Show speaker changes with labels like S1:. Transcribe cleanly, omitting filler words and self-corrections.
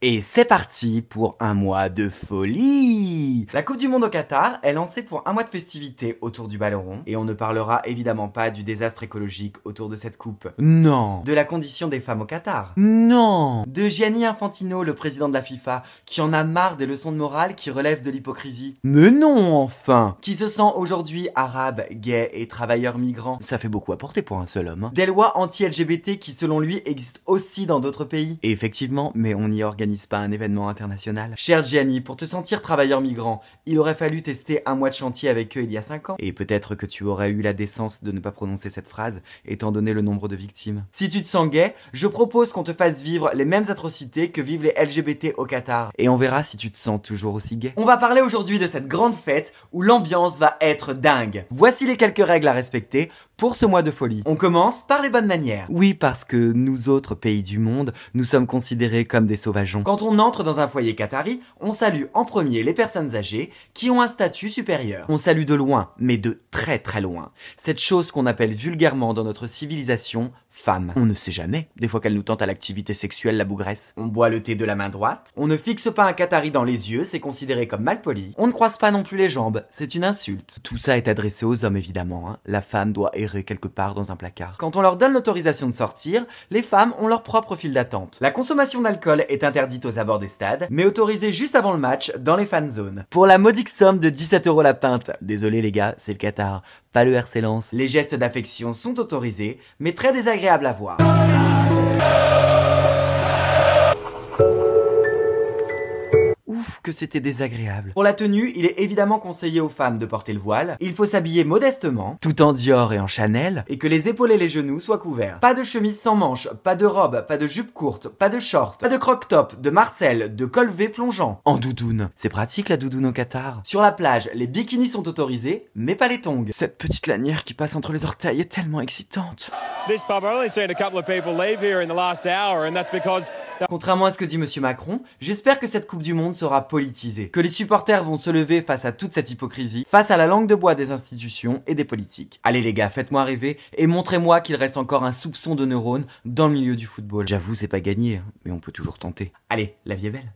S1: Et c'est parti pour un mois de folie. La Coupe du Monde au Qatar est lancée pour un mois de festivités autour du ballon rond. Et on ne parlera évidemment pas du désastre écologique autour de cette coupe. Non. De la condition des femmes au Qatar. Non. De Gianni Infantino, le président de la FIFA, qui en a marre des leçons de morale qui relèvent de l'hypocrisie. Mais non, enfin. Qui se sent aujourd'hui arabe, gay et travailleur migrant. Ça fait beaucoup à porter pour un seul homme. Des lois anti-LGBT qui, selon lui, existent aussi dans d'autres pays. Et effectivement, mais on y organise pas un événement international. Cher Gianni, pour te sentir travailleur migrant, il aurait fallu tester un mois de chantier avec eux il y a 5 ans. Et peut-être que tu aurais eu la décence de ne pas prononcer cette phrase, étant donné le nombre de victimes. Si tu te sens gay, je propose qu'on te fasse vivre les mêmes atrocités que vivent les LGBT au Qatar. Et on verra si tu te sens toujours aussi gay. On va parler aujourd'hui de cette grande fête où l'ambiance va être dingue. Voici les quelques règles à respecter pour ce mois de folie. On commence par les bonnes manières. Oui, parce que nous autres pays du monde, nous sommes considérés comme des sauvageons. Quand on entre dans un foyer qatari, on salue en premier les personnes âgées qui ont un statut supérieur. On salue de loin, mais de très très loin. Cette chose qu'on appelle vulgairement dans notre civilisation femme. On ne sait jamais, des fois qu'elle nous tente à l'activité sexuelle la bougresse. On boit le thé de la main droite. On ne fixe pas un qatari dans les yeux, c'est considéré comme malpoli. On ne croise pas non plus les jambes, c'est une insulte. Tout ça est adressé aux hommes évidemment, hein. La femme doit errer quelque part dans un placard. Quand on leur donne l'autorisation de sortir, les femmes ont leur propre file d'attente. La consommation d'alcool est interdite aux abords des stades, mais autorisée juste avant le match dans les fan zones. Pour la modique somme de 17 € la pinte. Désolé les gars, c'est le Qatar, pas le RC Lens. Les gestes d'affection sont autorisés, mais très désagréables à voir. Ouf, que c'était désagréable. Pour la tenue, il est évidemment conseillé aux femmes de porter le voile. Il faut s'habiller modestement, tout en Dior et en Chanel, et que les épaules et les genoux soient couverts. Pas de chemise sans manches, pas de robe, pas de jupe courte, pas de short, pas de croc-top, de Marcel, de col V plongeant. En doudoune. C'est pratique la doudoune au Qatar. Sur la plage, les bikinis sont autorisés, mais pas les tongs. Cette petite lanière qui passe entre les orteils est tellement excitante. Contrairement à ce que dit Monsieur Macron, j'espère que cette Coupe du Monde sera politisée, que les supporters vont se lever face à toute cette hypocrisie, face à la langue de bois des institutions et des politiques. Allez les gars, faites-moi rêver et montrez-moi qu'il reste encore un soupçon de neurones dans le milieu du football. J'avoue, c'est pas gagné, mais on peut toujours tenter. Allez, la vie est belle.